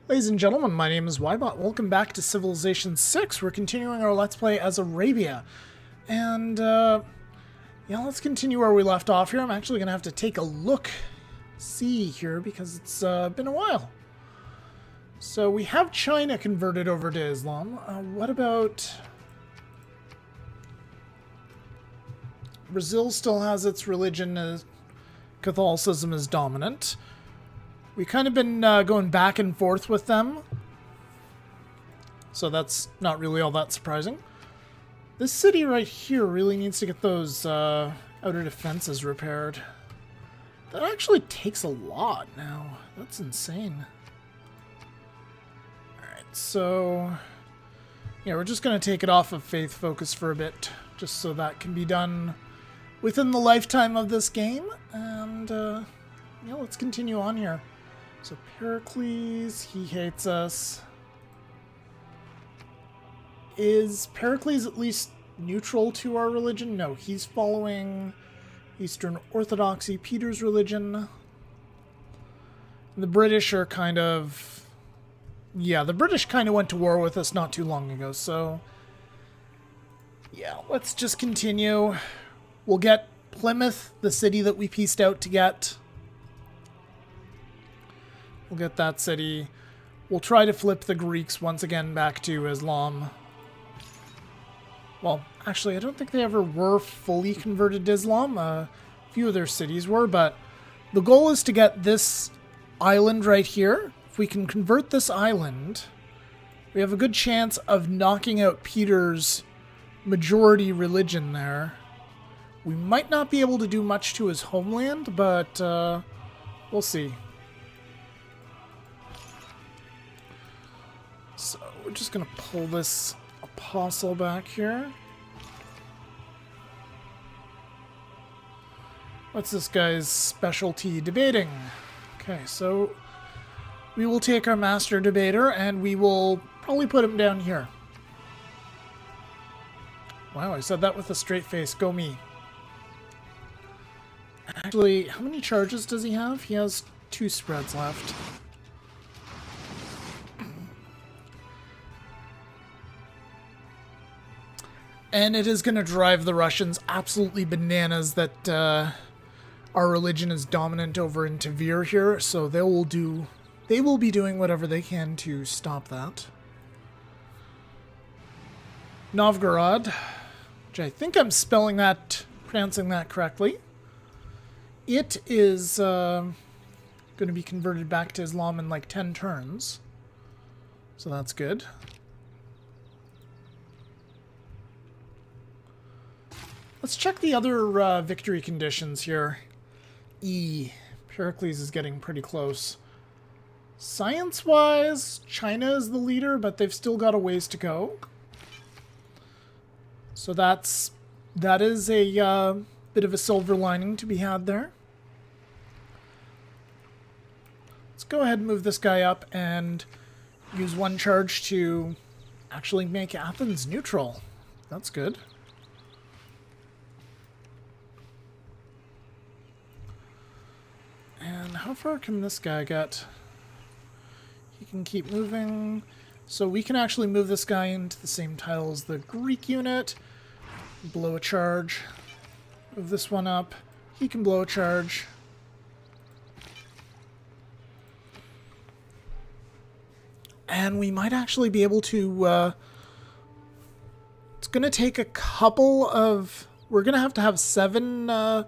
Ladies and gentlemen, my name is Ybot. Welcome back to Civilization 6. We're continuing our Let's Play as Arabia. And, yeah, let's continue where we left off here. I'm actually going to have to take a look-see here because it's been a while. So we have China converted over to Islam. What about... Brazil still has its religion as Catholicism is dominant. We've kind of been going back and forth with them. So that's not really all that surprising. This city right here really needs to get those outer defenses repaired. That actually takes a lot now. That's insane. Alright, so... yeah, we're just going to take it off of Faith Focus for a bit. Just so that can be done within the lifetime of this game. And, yeah, let's continue on here. So Pericles, he hates us. Is Pericles at least neutral to our religion? No, he's following Eastern Orthodoxy, Peter's religion. And the British are kind of... yeah, the British kind of went to war with us not too long ago, so... yeah, let's just continue. We'll get Plymouth, the city that we pieced out to get. We'll get that city. We'll try to flip the Greeks once again back to Islam. Well, actually, I don't think they ever were fully converted to Islam. A few of their cities were, but the goal is to get this island right here. If we can convert this island, we have a good chance of knocking out Peter's majority religion there. We might not be able to do much to his homeland, but we'll see. So we're just going to pull this apostle back here. What's this guy's specialty? Debating. Okay, so we will take our master debater and we will probably put him down here. Wow, I said that with a straight face. Go me. Actually, how many charges does he have? He has 2 spreads left. And it is going to drive the Russians absolutely bananas that our religion is dominant over in Tver here, so they will be doing whatever they can to stop that. Novgorod, which I think I'm pronouncing that correctly. It is going to be converted back to Islam in like 10 turns. So that's good. Let's check the other victory conditions here. Pericles is getting pretty close. Science-wise, China is the leader, but they've still got a ways to go. So that is a bit of a silver lining to be had there. Let's go ahead and move this guy up and use 1 charge to actually make Athens neutral. That's good. And how far can this guy get? He can keep moving. So we can actually move this guy into the same tile as the Greek unit. Blow a charge. Move this one up. He can blow a charge. And we might actually be able to... it's going to take a couple of... we're going to have 7...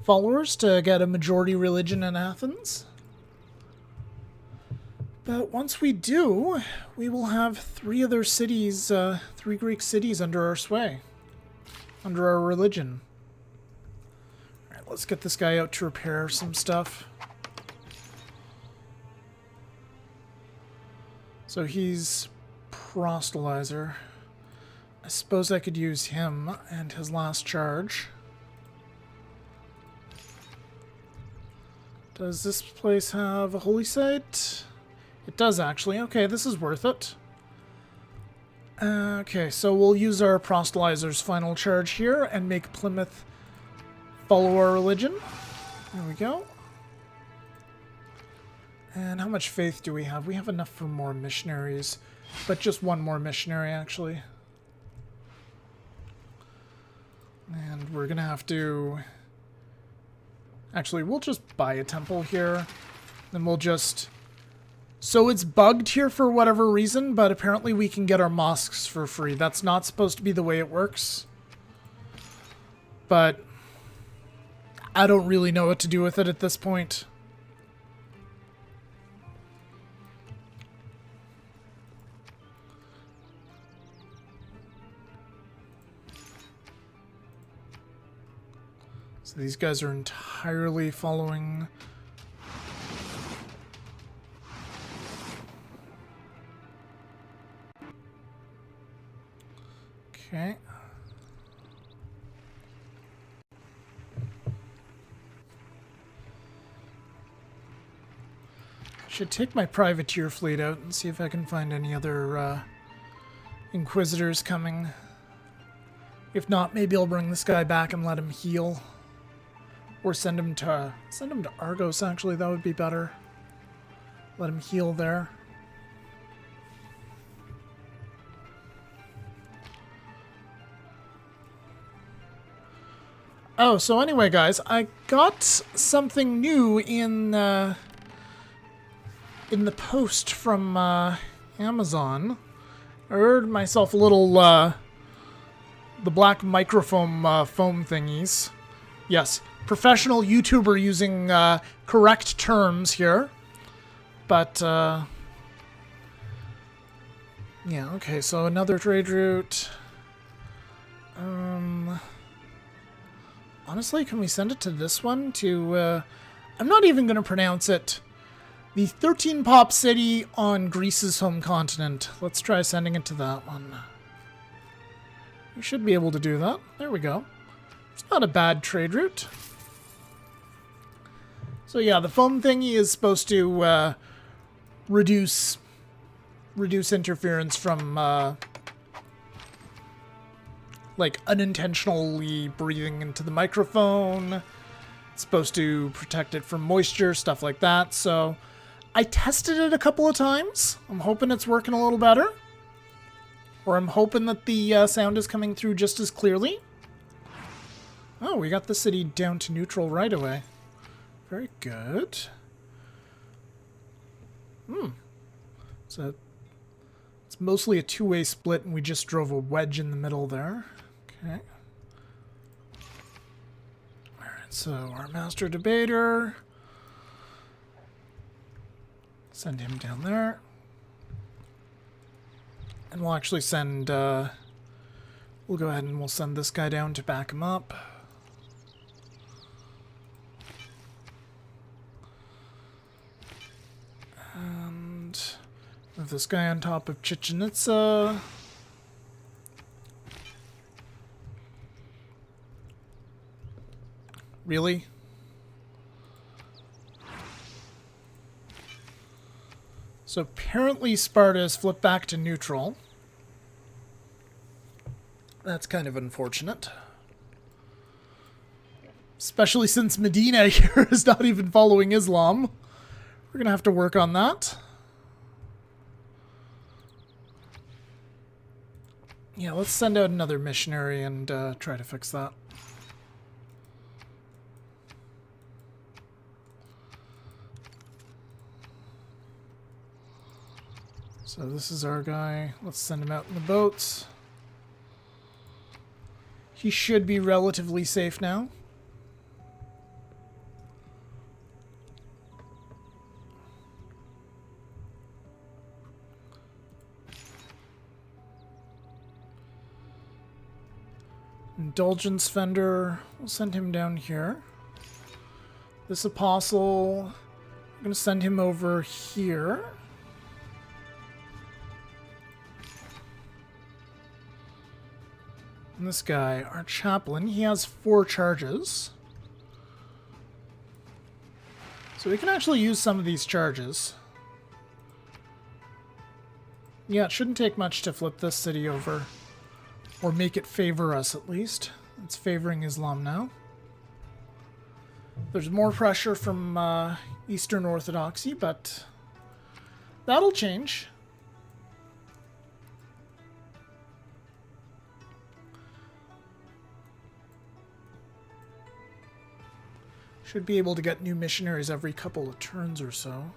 followers to get a majority religion in Athens. But once we do, we will have 3 other cities, 3 Greek cities under our sway, under our religion. Alright, let's get this guy out to repair some stuff. So he's proselytizer. I suppose I could use him and his last charge. Does this place have a holy site? It does, actually. Okay, this is worth it. Okay, so we'll use our proselytizer's final charge here and make Plymouth follow our religion. There we go. And how much faith do we have? We have enough for more missionaries, but just one more missionary, actually. And we're gonna have to... Actually, we'll just buy a temple here. Then we'll just... So it's bugged here for whatever reason, but apparently we can get our mosques for free. That's not supposed to be the way it works. But I don't really know what to do with it at this point. So these guys are entirely following... Okay. Should take my privateer fleet out and see if I can find any other Inquisitors coming. If not, maybe I'll bring this guy back and let him heal. Or send him to Argos, actually, that would be better. Let him heal there. Oh, so anyway, guys, I got something new in the post from Amazon. I ordered myself a little the black microfoam foam thingies. Yes, professional YouTuber using correct terms here. But yeah, okay, so another trade route. Honestly, can we send it to this one? To, I'm not even going to pronounce it. The 13 Pop City on Greece's home continent. Let's try sending it to that one. We should be able to do that. There we go. It's not a bad trade route. So yeah, the foam thingy is supposed to reduce interference from like unintentionally breathing into the microphone. It's supposed to protect it from moisture, stuff like that. So I tested it a couple of times. I'm hoping it's working a little better. Or I'm hoping that the sound is coming through just as clearly. Oh, we got the city down to neutral right away. Very good. So it's mostly a two-way split, and we just drove a wedge in the middle there. Okay. Alright, so our master debater. Send him down there. And we'll actually send, we'll go ahead and we'll send this guy down to back him up. And move this guy on top of Chichen Itza. Really? So apparently Sparta has flipped back to neutral. That's kind of unfortunate. Especially since Medina here is not even following Islam. We're going to have to work on that. Yeah, let's send out another missionary and try to fix that. So this is our guy. Let's send him out in the boats. He should be relatively safe now. Indulgence vendor. We'll send him down here. This apostle, I'm going to send him over here. And this guy, our chaplain, he has 4 charges. So we can actually use some of these charges. Yeah, it shouldn't take much to flip this city over. Or make it favor us, at least. It's favoring Islam now. There's more pressure from Eastern Orthodoxy, but That'll change. Should be able to get new missionaries every couple of turns or so.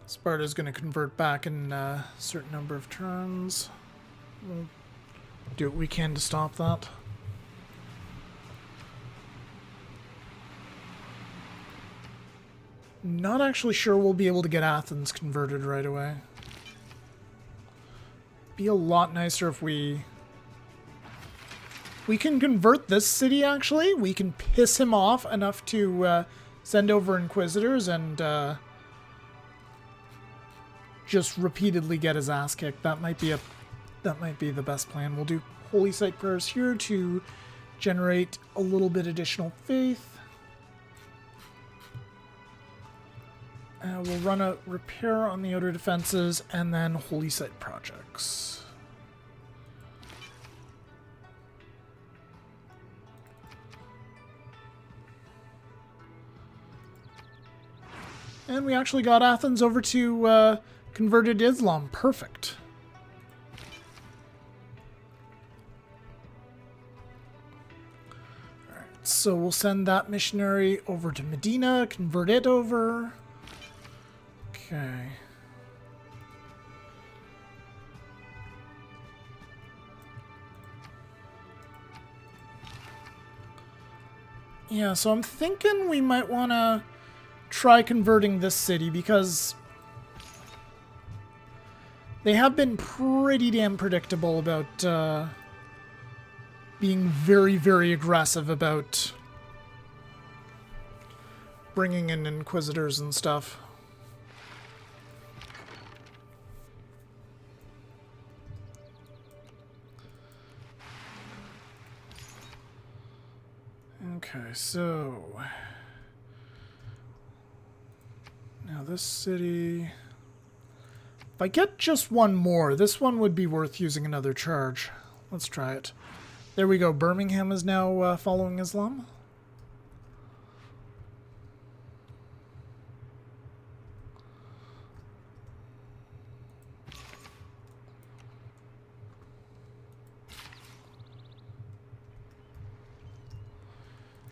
Sparta's going to convert back in a certain number of turns. We'll do what we can to stop that. Not actually sure we'll be able to get Athens converted right away. Be a lot nicer if we can convert this city, actually. We can piss him off enough to send over inquisitors and just repeatedly get his ass kicked. That might be the best plan. We'll do holy site prayers here to generate a little bit additional faith. We'll run a repair on the outer defenses and then holy site projects. And we actually got Athens over to converted Islam. Perfect. All right, so we'll send that missionary over to Medina, convert it over. Okay. Yeah, so I'm thinking we might want to try converting this city because they have been pretty damn predictable about being very, very aggressive about bringing in inquisitors and stuff. Okay, so now this city, if I get just one more, this one would be worth using another charge. Let's try it. There we go. Birmingham is now following Islam.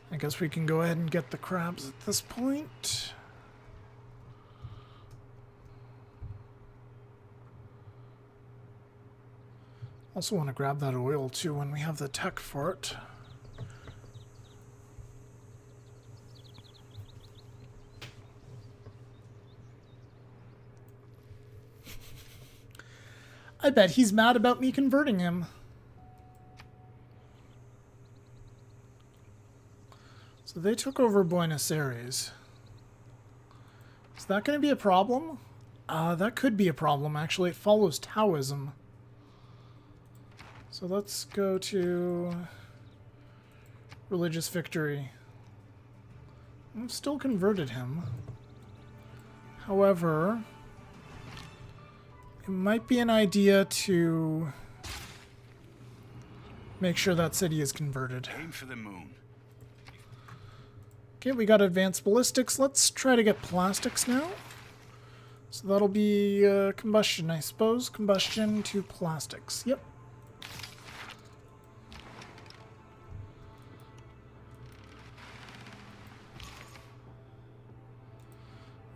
I guess we can go ahead and get the crabs at this point. Also want to grab that oil too when we have the tech for it. I bet he's mad about me converting him. So they took over Buenos Aires. Is that going to be a problem? That could be a problem, actually. It follows Taoism. So let's go to religious victory. I've still converted him. However, it might be an idea to make sure that city is converted. Aim for the moon. Okay, we got advanced ballistics. Let's try to get plastics now. So that'll be combustion, I suppose. Combustion to plastics. Yep.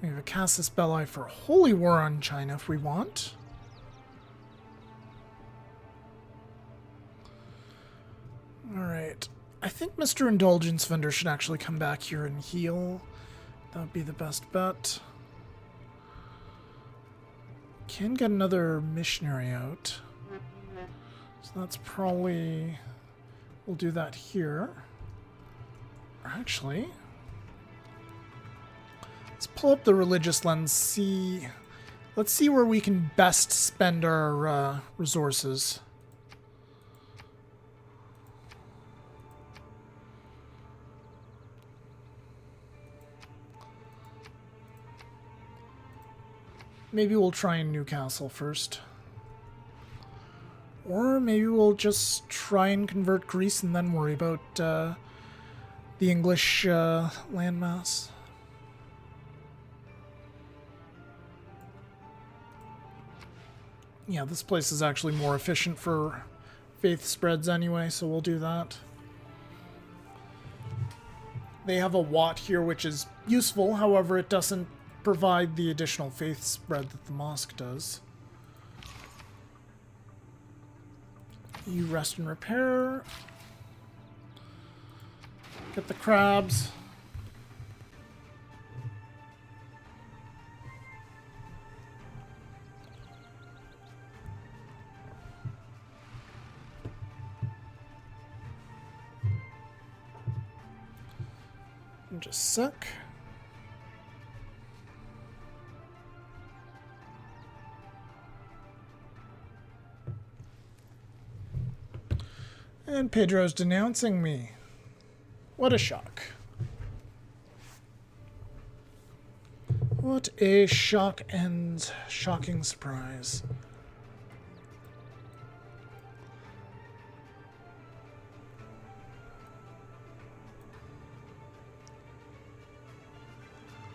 We have a casus belli for holy war on China if we want. Alright. I think Mr. Indulgence Vendor should actually come back here and heal. That would be the best bet. Can get another missionary out. So that's probably... We'll do that here. Actually... Let's pull up the religious lens, let's see where we can best spend our resources. Maybe we'll try in Newcastle first. Or maybe we'll just try and convert Greece and then worry about the English landmass. Yeah, this place is actually more efficient for faith spreads anyway, so we'll do that. They have a watt here, which is useful. However, it doesn't provide the additional faith spread that the mosque does. You rest and repair. Get the crabs. Just a sec. And Pedro's denouncing me. What a shock. What a shock and shocking surprise.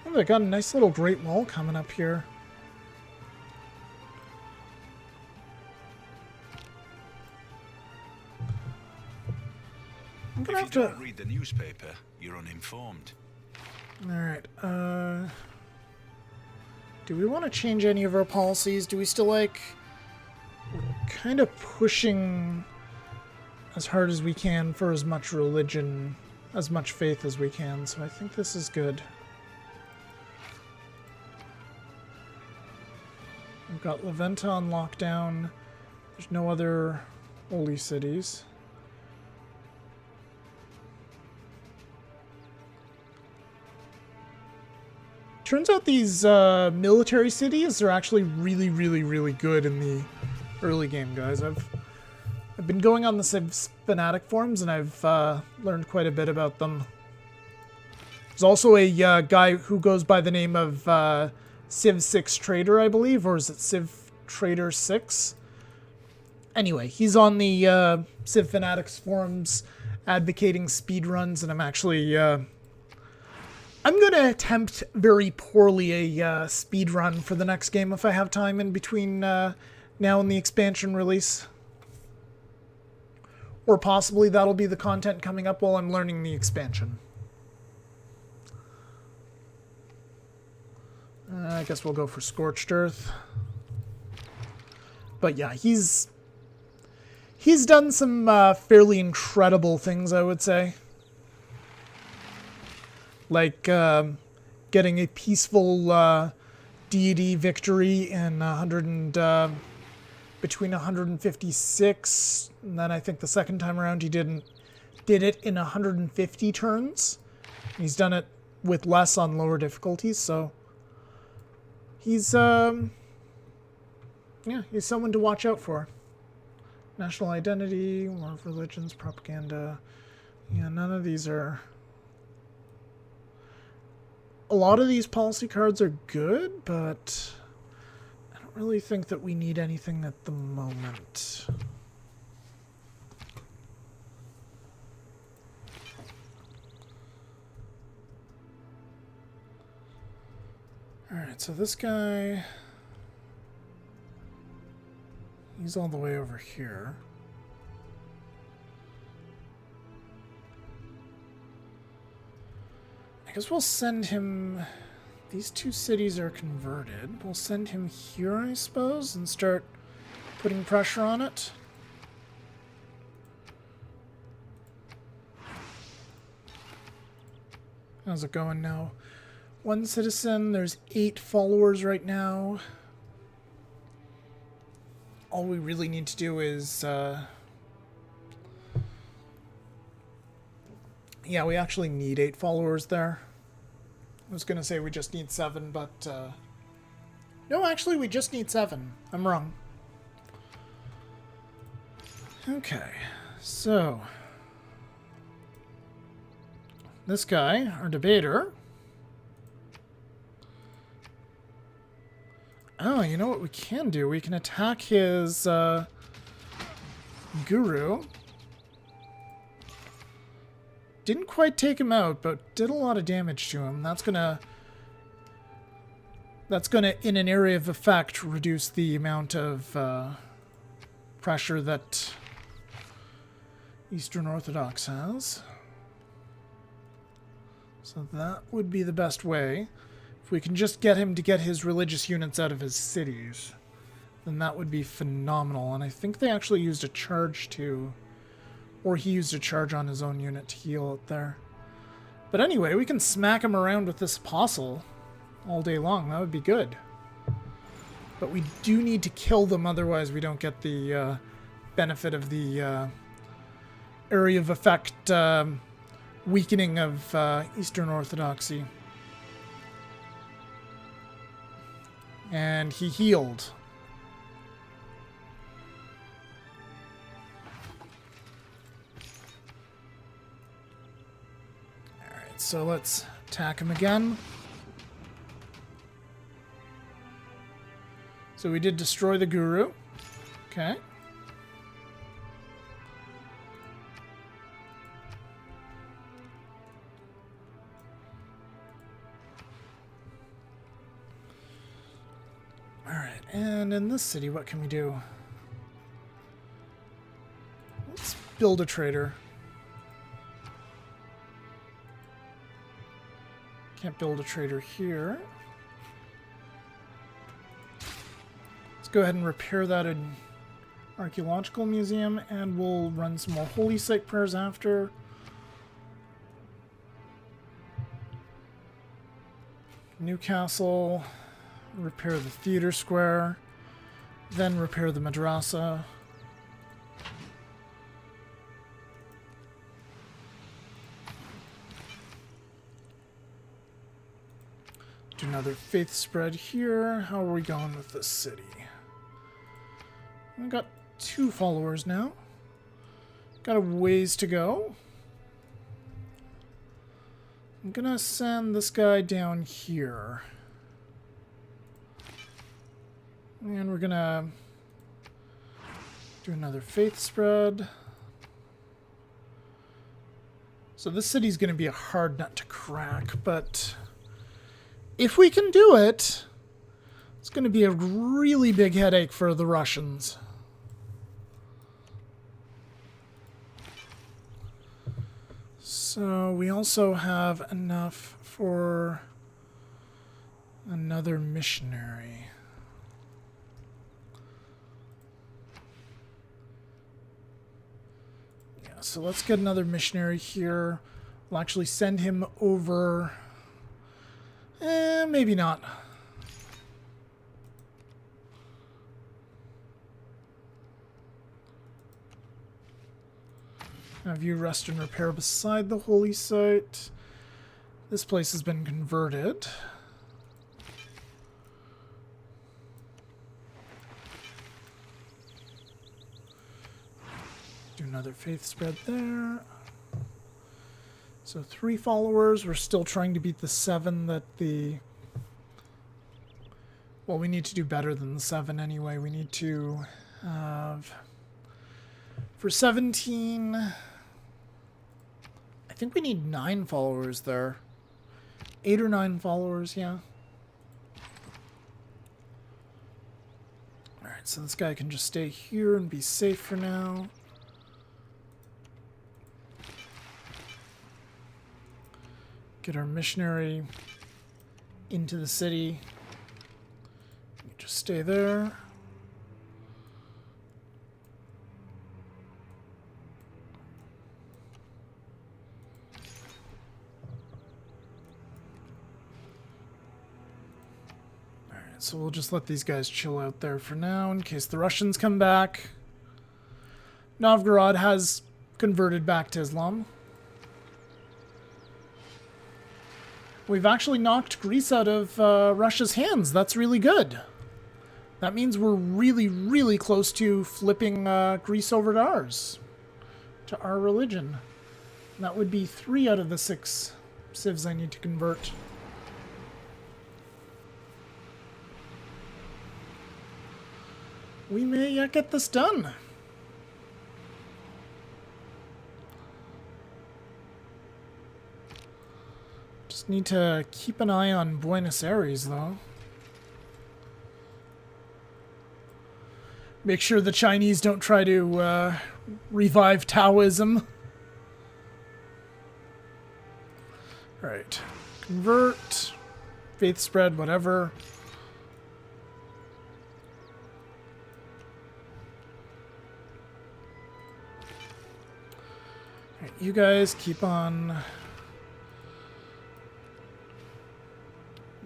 Oh, they got a nice little Great Wall coming up here. I'm gonna have to... If you don't read the newspaper, you're uninformed. Alright, do we want to change any of our policies? Do we still like... We're kind of pushing as hard as we can for as much religion, as much faith as we can, so I think this is good. We've got Leventa on lockdown. There's no other holy cities. Turns out these military cities are actually really good in the early game, guys. I've been going on the Civ Fanatic forums and I've learned quite a bit about them. There's also a guy who goes by the name of Civ 6 Trader, I believe, or is it Civ Trader 6? Anyway, he's on the Civ Fanatics forums advocating speedruns, and I'm actually... I'm going to attempt very poorly a speedrun for the next game if I have time in between now and the expansion release. Or possibly that'll be the content coming up while I'm learning the expansion. I guess we'll go for Scorched Earth. But yeah, he's done some fairly incredible things, I would say. Like getting a peaceful deity victory in between 156, and then I think the second time around he did it in 150 turns. He's done it with less on lower difficulties, so he's yeah, he's someone to watch out for. National identity, war of religions, propaganda. Yeah, none of these are... A lot of these policy cards are good, but I don't really think that we need anything at the moment. Alright, so this guy... He's all the way over here. I guess we'll send him... These two cities are converted. We'll send him here, I suppose, and start putting pressure on it. How's it going now? 1 citizen, there's 8 followers right now. All we really need to do is... Yeah, we actually need 8 followers there. I was going to say we just need 7, but... No, actually, we just need 7. I'm wrong. Okay, so... This guy, our debater... Oh, you know what we can do? We can attack his Guru. Didn't quite take him out, but did a lot of damage to him. That's gonna, in an area of effect, reduce the amount of pressure that Eastern Orthodox has. So that would be the best way. If we can just get him to get his religious units out of his cities, then that would be phenomenal. And I think they actually used a charge to... Or he used a charge on his own unit to heal it there. But anyway, we can smack him around with this apostle all day long. That would be good. But we do need to kill them, otherwise we don't get the benefit of the area of effect weakening of Eastern Orthodoxy. And he healed. Alright, so let's attack him again. So we did destroy the Guru. Okay. Alright, and in this city, what can we do? Let's build a trader. Can't build a trader here. Let's go ahead and repair that in Archaeological Museum, and we'll run some more Holy Site prayers after. Newcastle. Repair the theater square, then repair the madrasa. Do another faith spread here. How are we going with this city? We've got 2 followers now. Got a ways to go. I'm gonna send this guy down here. And we're gonna do another faith spread. So this city's gonna be a hard nut to crack, but if we can do it, it's gonna be a really big headache for the Russians. So we also have enough for another missionary. So let's get another missionary here. We'll actually send him over. Maybe not. Have you rest and repair beside the holy site. This place has been converted. Do another faith spread there. So 3 followers. We're still trying to beat the 7 that the... Well, we need to do better than the 7 anyway. We need to have... For 17... I think we need 9 followers there. 8 or 9 followers, yeah. Alright, so this guy can just stay here and be safe for now. Get our missionary into the city. You just stay there. Alright, so we'll just let these guys chill out there for now in case the Russians come back. Novgorod has converted back to Islam. We've actually knocked Greece out of Russia's hands. That's really good. That means we're really, really close to flipping Greece over to ours. To our religion. And that would be 3 out of the 6 civs I need to convert. We may yet get this done. Just need to keep an eye on Buenos Aires, though. Make sure the Chinese don't try to revive Taoism. Right. Convert. Faith spread, whatever. Alright, you guys keep on...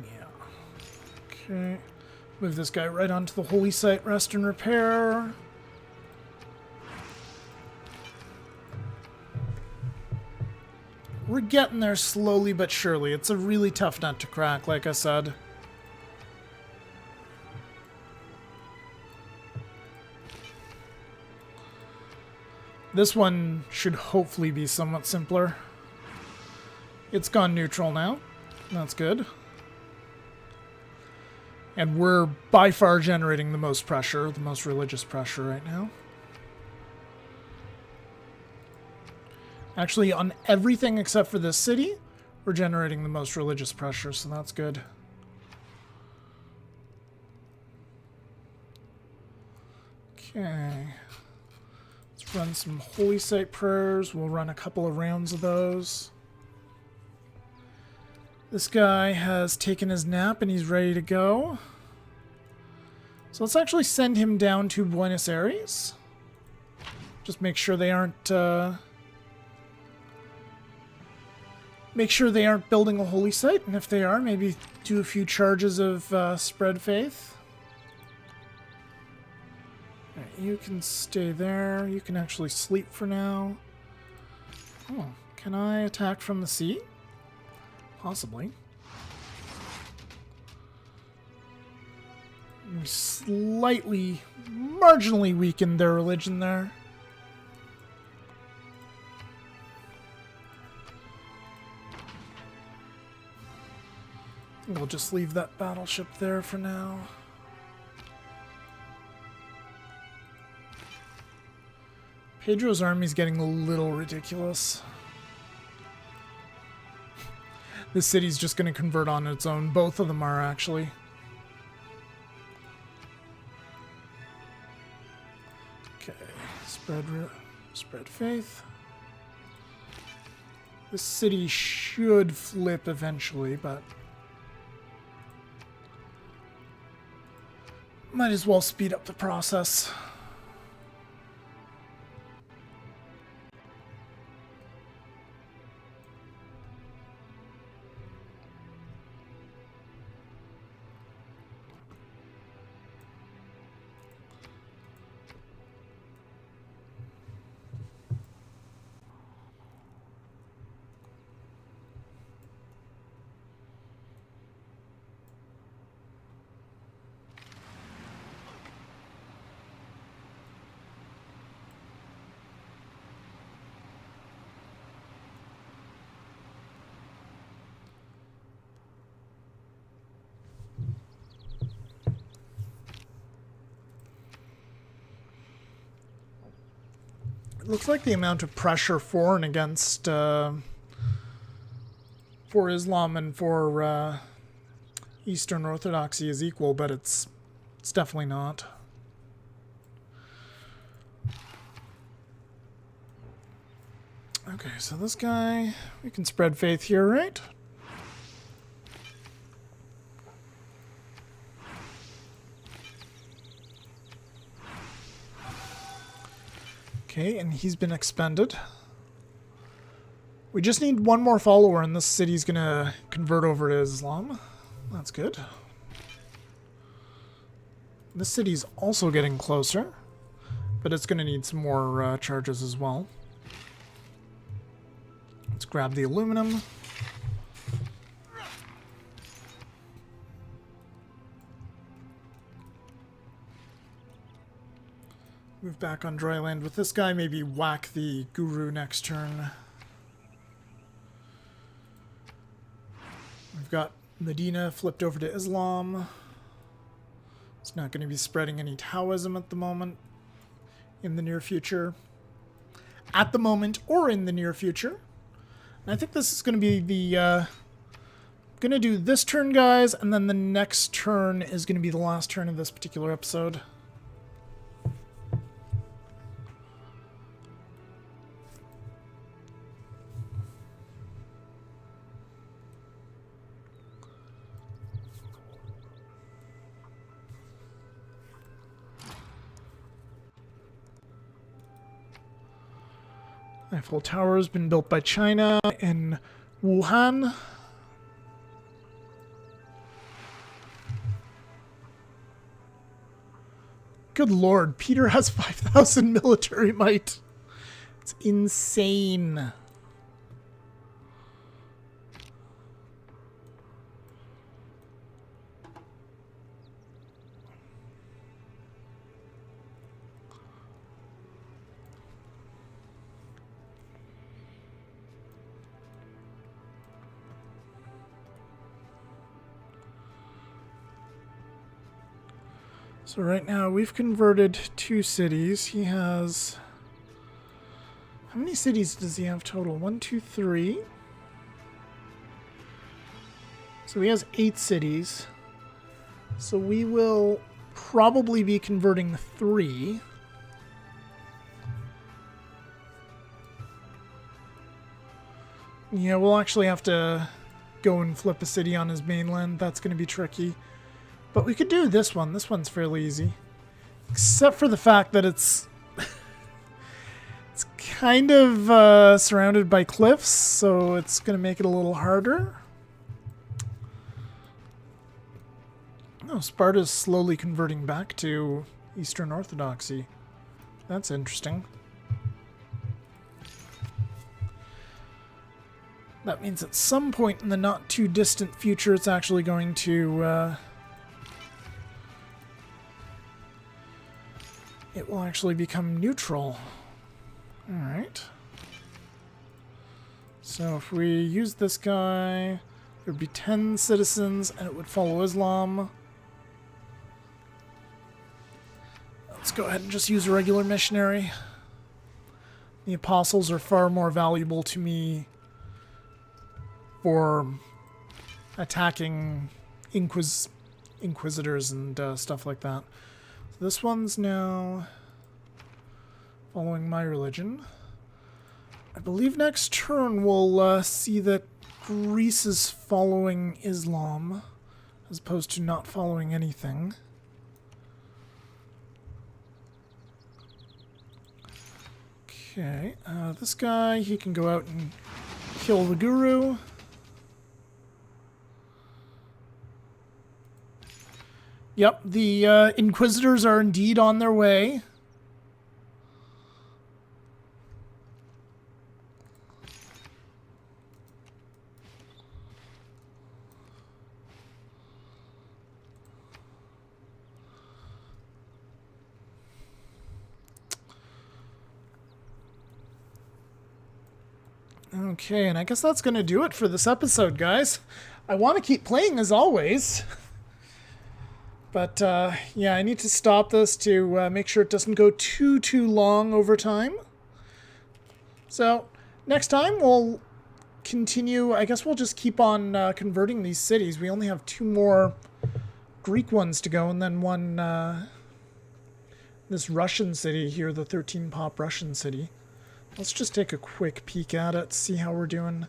Yeah. Okay. Move this guy right onto the holy site, rest and repair. We're getting there slowly but surely. It's a really tough nut to crack, like I said. This one should hopefully be somewhat simpler. It's gone neutral now. That's good. And we're by far generating the most pressure, the most religious pressure right now. Actually, on everything except for this city, we're generating the most religious pressure, so that's good. Okay. Let's run some holy site prayers. We'll run a couple of rounds of those. This guy has taken his nap and he's ready to go. So let's actually send him down to Buenos Aires. Just make sure they aren't... make sure they aren't building a holy site, and if they are, maybe do a few charges of spread faith. Right, you can stay there. You can actually sleep for now. Oh, can I attack from the sea? Possibly. We slightly, marginally weakened their religion there. We'll just leave that battleship there for now. Pedro's army's getting a little ridiculous. This city's just going to convert on its own. Both of them are, actually. Okay, spread faith. This city should flip eventually, but might as well speed up the process. It looks like the amount of pressure for and against for Islam and for Eastern Orthodoxy is equal, but it's definitely not. Okay, so this guy, we can spread faith here, right? Okay, and he's been expended. We just need one more follower and this city's gonna convert over to Islam. That's good. This city's also getting closer, but it's gonna need some more charges as well. Let's grab the aluminum. Move back on dry land with this guy, maybe whack the guru next turn. We've got Medina flipped over to Islam. It's not going to be spreading any Taoism at the moment, in the near future. At the moment or in the near future. And I think this is going to be the going to do this turn, guys, and then the next turn is going to be the last turn of this particular episode. Eiffel Tower has been built by China in Wuhan. Good lord, Peter has 5,000 military might. It's insane. So right now we've converted 2 cities. He has... How many cities does he have total? 1, 2, 3. So he has 8 cities. So we will probably be converting 3. Yeah, we'll actually have to go and flip a city on his mainland. That's going to be tricky. But we could do this one. This one's fairly easy. Except for the fact that it's... it's kind of surrounded by cliffs, so it's going to make it a little harder. Oh, Sparta's slowly converting back to Eastern Orthodoxy. That's interesting. That means at some point in the not-too-distant future, it's actually going to... it will actually become neutral. Alright. So if we use this guy, there would be 10 citizens and it would follow Islam. Let's go ahead and just use a regular missionary. The apostles are far more valuable to me for attacking inquisitors and stuff like that. So this one's now following my religion. I believe next turn we'll see that Greece is following Islam as opposed to not following anything. Okay, this guy, he can go out and kill the guru. Yep, the Inquisitors are indeed on their way. Okay, and I guess that's going to do it for this episode, guys. I want to keep playing as always. But, yeah, I need to stop this to make sure it doesn't go too long over time. So, next time we'll continue. I guess we'll just keep on converting these cities. We only have 2 more Greek ones to go, and then one, this Russian city here, the 13-pop Russian city. Let's just take a quick peek at it, see how we're doing.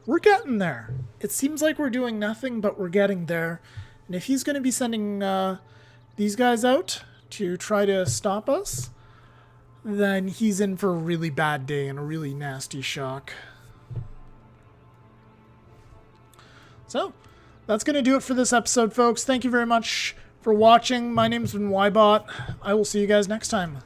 We're getting there. It seems like we're doing nothing, but we're getting there. And if he's going to be sending these guys out to try to stop us, then he's in for a really bad day and a really nasty shock. So, that's going to do it for this episode, folks. Thank you very much for watching. My name's been Ybot. I will see you guys next time.